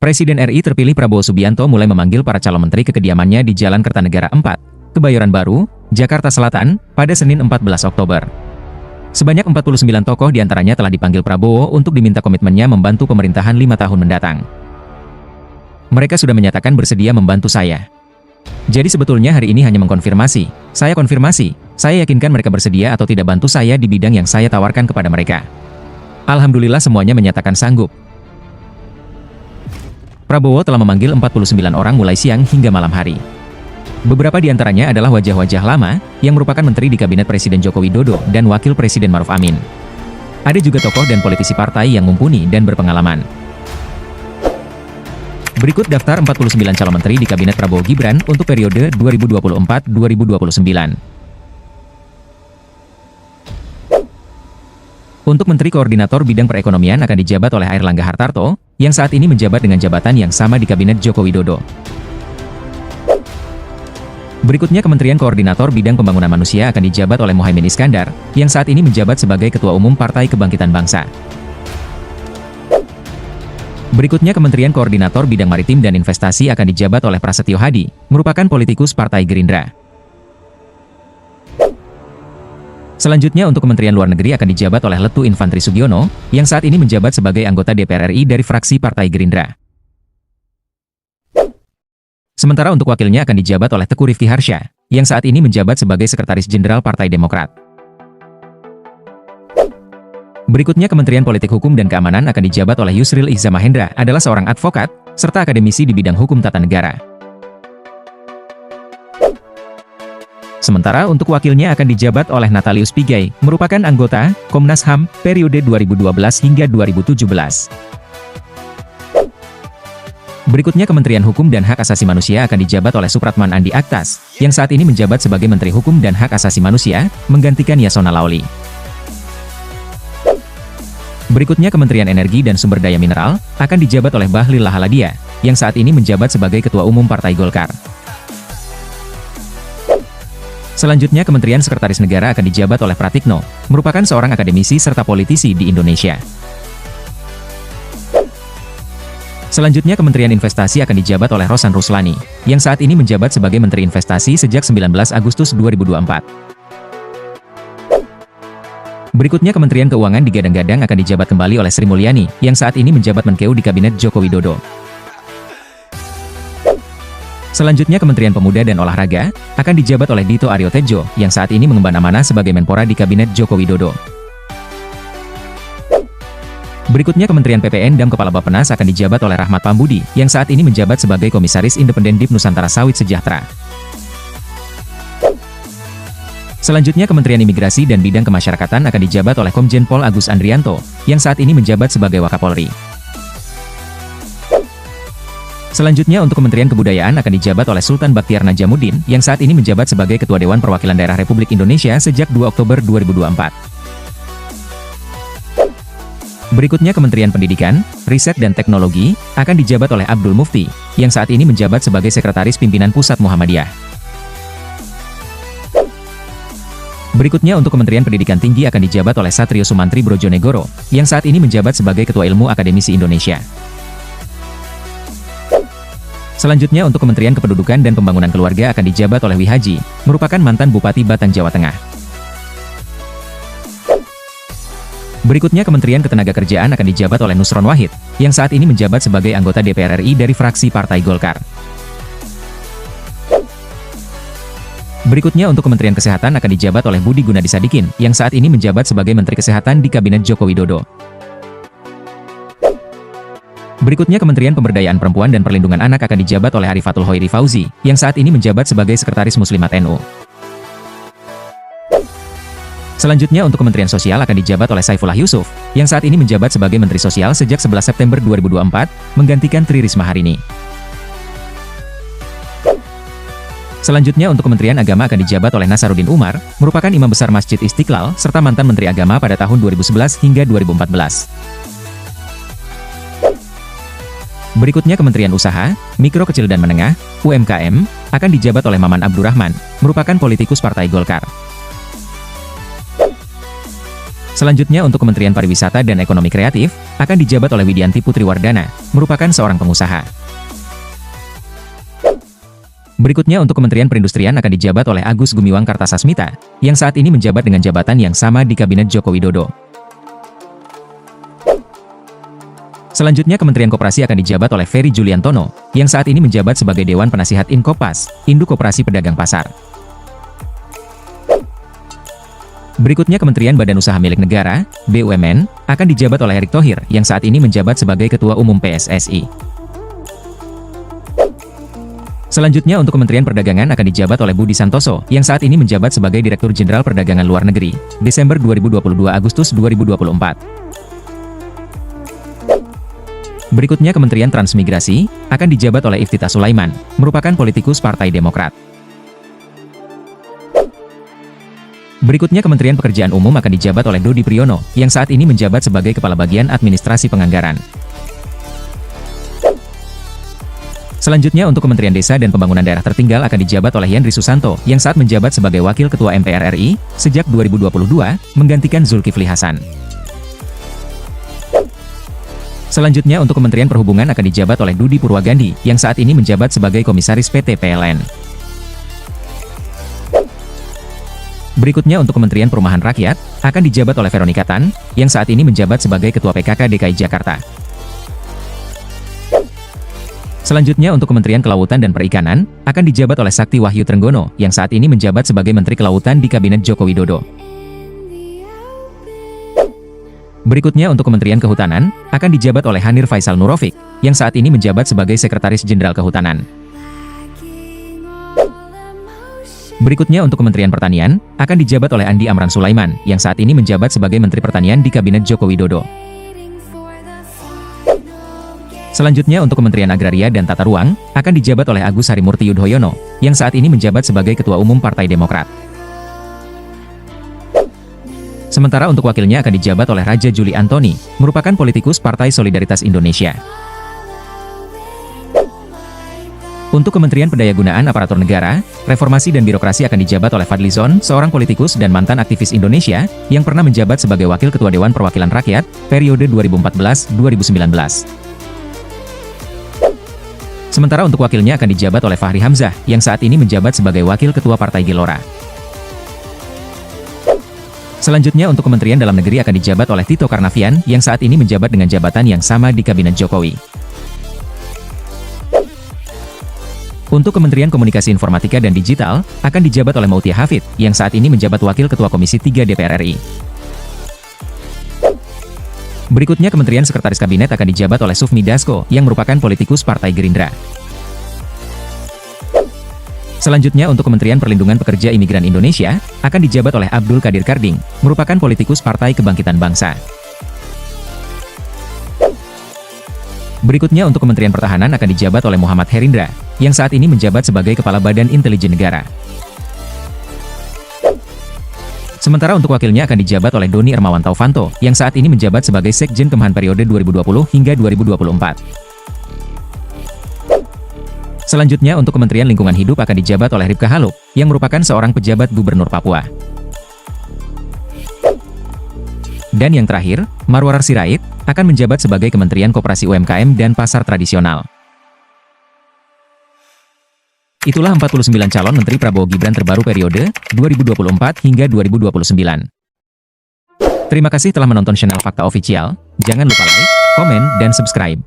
Presiden RI terpilih Prabowo Subianto mulai memanggil para calon menteri ke kediamannya di Jalan Kertanegara 4, Kebayoran Baru, Jakarta Selatan, pada Senin 14 Oktober. Sebanyak 49 tokoh diantaranya telah dipanggil Prabowo untuk diminta komitmennya membantu pemerintahan 5 tahun mendatang. Mereka sudah menyatakan bersedia membantu saya. Jadi sebetulnya hari ini hanya mengkonfirmasi, saya konfirmasi, saya yakinkan mereka bersedia atau tidak bantu saya di bidang yang saya tawarkan kepada mereka. Alhamdulillah semuanya menyatakan sanggup. Prabowo telah memanggil 49 orang mulai siang hingga malam hari. Beberapa di antaranya adalah wajah-wajah lama, yang merupakan menteri di Kabinet Presiden Joko Widodo dan Wakil Presiden Maruf Amin. Ada juga tokoh dan politisi partai yang mumpuni dan berpengalaman. Berikut daftar 49 calon menteri di Kabinet Prabowo Gibran untuk periode 2024-2029. Untuk Menteri Koordinator Bidang Perekonomian akan dijabat oleh Airlangga Hartarto, yang saat ini menjabat dengan jabatan yang sama di Kabinet Joko Widodo. Berikutnya Kementerian Koordinator Bidang Pembangunan Manusia akan dijabat oleh Muhaimin Iskandar, yang saat ini menjabat sebagai Ketua Umum Partai Kebangkitan Bangsa. Berikutnya Kementerian Koordinator Bidang Maritim dan Investasi akan dijabat oleh Prasetyo Hadi, merupakan politikus Partai Gerindra. Selanjutnya untuk Kementerian Luar Negeri akan dijabat oleh Letu Infantri Sugiono, yang saat ini menjabat sebagai anggota DPR RI dari fraksi Partai Gerindra. Sementara untuk wakilnya akan dijabat oleh Teguh Rifki Harsha, yang saat ini menjabat sebagai Sekretaris Jenderal Partai Demokrat. Berikutnya Kementerian Politik Hukum dan Keamanan akan dijabat oleh Yusril Ihza Mahendra, adalah seorang advokat, serta akademisi di bidang hukum tata negara. Sementara untuk wakilnya akan dijabat oleh Natalius Pigai, merupakan anggota Komnas HAM periode 2012 hingga 2017. Berikutnya Kementerian Hukum dan Hak Asasi Manusia akan dijabat oleh Supratman Andi Aktas, yang saat ini menjabat sebagai Menteri Hukum dan Hak Asasi Manusia, menggantikan Yasona Laoli. Berikutnya Kementerian Energi dan Sumber Daya Mineral akan dijabat oleh Bahlil Lahaladia, yang saat ini menjabat sebagai Ketua Umum Partai Golkar. Selanjutnya Kementerian Sekretaris Negara akan dijabat oleh Pratikno, merupakan seorang akademisi serta politisi di Indonesia. Selanjutnya Kementerian Investasi akan dijabat oleh Rosan Ruslani, yang saat ini menjabat sebagai Menteri Investasi sejak 19 Agustus 2024. Berikutnya Kementerian Keuangan digadang-gadang akan dijabat kembali oleh Sri Mulyani, yang saat ini menjabat Menkeu di Kabinet Joko Widodo. Selanjutnya Kementerian Pemuda dan Olahraga akan dijabat oleh Dito Aryo Tejo, yang saat ini mengemban amanah sebagai Menpora di Kabinet Joko Widodo. Berikutnya Kementerian PPN dan Kepala Bappenas akan dijabat oleh Rahmat Pambudi, yang saat ini menjabat sebagai Komisaris Independen DIP Nusantara Sawit Sejahtera. Selanjutnya Kementerian Imigrasi dan Bidang Kemasyarakatan akan dijabat oleh Komjen Pol Agus Andrianto, yang saat ini menjabat sebagai Wakapolri. Selanjutnya untuk Kementerian Kebudayaan akan dijabat oleh Sultan Baktiar Najamuddin, yang saat ini menjabat sebagai Ketua Dewan Perwakilan Daerah Republik Indonesia sejak 2 Oktober 2024. Berikutnya Kementerian Pendidikan, Riset dan Teknologi akan dijabat oleh Abdul Mufti, yang saat ini menjabat sebagai Sekretaris Pimpinan Pusat Muhammadiyah. Berikutnya untuk Kementerian Pendidikan Tinggi akan dijabat oleh Satrio Sumantri Brojonegoro, yang saat ini menjabat sebagai Ketua Ilmu Akademisi Indonesia. Selanjutnya untuk Kementerian Kependudukan dan Pembangunan Keluarga akan dijabat oleh Wihaji, merupakan mantan Bupati Batang, Jawa Tengah. Berikutnya Kementerian Ketenagakerjaan akan dijabat oleh Nusron Wahid, yang saat ini menjabat sebagai anggota DPR RI dari fraksi Partai Golkar. Berikutnya untuk Kementerian Kesehatan akan dijabat oleh Budi Gunadi Sadikin, yang saat ini menjabat sebagai Menteri Kesehatan di Kabinet Joko Widodo. Berikutnya Kementerian Pemberdayaan Perempuan dan Perlindungan Anak akan dijabat oleh Arifatul Hoiri Fauzi, yang saat ini menjabat sebagai Sekretaris Muslimat NU. Selanjutnya untuk Kementerian Sosial akan dijabat oleh Saifullah Yusuf, yang saat ini menjabat sebagai Menteri Sosial sejak 11 September 2024, menggantikan Tri Risma hari ini. Selanjutnya untuk Kementerian Agama akan dijabat oleh Nasaruddin Umar, merupakan Imam Besar Masjid Istiqlal, serta mantan Menteri Agama pada tahun 2011 hingga 2014. Berikutnya Kementerian Usaha, Mikro Kecil dan Menengah, UMKM, akan dijabat oleh Maman Abdurrahman, merupakan politikus Partai Golkar. Selanjutnya untuk Kementerian Pariwisata dan Ekonomi Kreatif, akan dijabat oleh Widianti Putriwardana, merupakan seorang pengusaha. Berikutnya untuk Kementerian Perindustrian akan dijabat oleh Agus Gumiwang Kartasasmita, yang saat ini menjabat dengan jabatan yang sama di Kabinet Joko Widodo. Selanjutnya Kementerian Koperasi akan dijabat oleh Ferry Juliantono, yang saat ini menjabat sebagai Dewan Penasihat Inkopas, Induk Koperasi Pedagang Pasar. Berikutnya Kementerian Badan Usaha Milik Negara, BUMN, akan dijabat oleh Erick Thohir, yang saat ini menjabat sebagai Ketua Umum PSSI. Selanjutnya untuk Kementerian Perdagangan akan dijabat oleh Budi Santoso, yang saat ini menjabat sebagai Direktur Jenderal Perdagangan Luar Negeri, Desember 2022 Agustus 2024. Berikutnya Kementerian Transmigrasi, akan dijabat oleh Iftitah Sulaiman, merupakan politikus Partai Demokrat. Berikutnya Kementerian Pekerjaan Umum akan dijabat oleh Dodi Priyono, yang saat ini menjabat sebagai Kepala Bagian Administrasi Penganggaran. Selanjutnya untuk Kementerian Desa dan Pembangunan Daerah Tertinggal akan dijabat oleh Yandri Susanto, yang saat menjabat sebagai Wakil Ketua MPR RI, sejak 2022, menggantikan Zulkifli Hasan. Selanjutnya untuk Kementerian Perhubungan akan dijabat oleh Dudi Purwagandi, yang saat ini menjabat sebagai Komisaris PT PLN. Berikutnya untuk Kementerian Perumahan Rakyat, akan dijabat oleh Veronika Tan, yang saat ini menjabat sebagai Ketua PKK DKI Jakarta. Selanjutnya untuk Kementerian Kelautan dan Perikanan, akan dijabat oleh Sakti Wahyu Trenggono, yang saat ini menjabat sebagai Menteri Kelautan di Kabinet Joko Widodo. Berikutnya untuk Kementerian Kehutanan, akan dijabat oleh Hanir Faisal Nurofik, yang saat ini menjabat sebagai Sekretaris Jenderal Kehutanan. Berikutnya untuk Kementerian Pertanian, akan dijabat oleh Andi Amran Sulaiman, yang saat ini menjabat sebagai Menteri Pertanian di Kabinet Joko Widodo. Selanjutnya untuk Kementerian Agraria dan Tata Ruang, akan dijabat oleh Agus Harimurti Yudhoyono, yang saat ini menjabat sebagai Ketua Umum Partai Demokrat. Sementara untuk wakilnya akan dijabat oleh Raja Juli Antoni, merupakan politikus Partai Solidaritas Indonesia. Untuk Kementerian Pendayagunaan Aparatur Negara, Reformasi dan Birokrasi akan dijabat oleh Fadly Zon, seorang politikus dan mantan aktivis Indonesia, yang pernah menjabat sebagai Wakil Ketua Dewan Perwakilan Rakyat, periode 2014-2019. Sementara untuk wakilnya akan dijabat oleh Fahri Hamzah, yang saat ini menjabat sebagai Wakil Ketua Partai Gelora. Selanjutnya untuk Kementerian Dalam Negeri akan dijabat oleh Tito Karnavian, yang saat ini menjabat dengan jabatan yang sama di Kabinet Jokowi. Untuk Kementerian Komunikasi Informatika dan Digital, akan dijabat oleh Mautia Hafid, yang saat ini menjabat Wakil Ketua Komisi 3 DPR RI. Berikutnya Kementerian Sekretaris Kabinet akan dijabat oleh Sufmi Dasko, yang merupakan politikus Partai Gerindra. Selanjutnya untuk Kementerian Perlindungan Pekerja Imigran Indonesia, akan dijabat oleh Abdul Qadir Karding, merupakan politikus Partai Kebangkitan Bangsa. Berikutnya untuk Kementerian Pertahanan akan dijabat oleh Muhammad Herindra, yang saat ini menjabat sebagai Kepala Badan Intelijen Negara. Sementara untuk wakilnya akan dijabat oleh Doni Ermawan Taufanto, yang saat ini menjabat sebagai Sekjen Kemhan periode 2020 hingga 2024. Selanjutnya untuk Kementerian Lingkungan Hidup akan dijabat oleh Ripka Haluk, yang merupakan seorang pejabat Gubernur Papua. Dan yang terakhir, Marwarar Sirait, akan menjabat sebagai Kementerian Koperasi UMKM dan Pasar Tradisional. Itulah 49 calon Menteri Prabowo Gibran terbaru periode 2024 hingga 2029. Terima kasih telah menonton channel Fakta Official, jangan lupa like, komen, dan subscribe.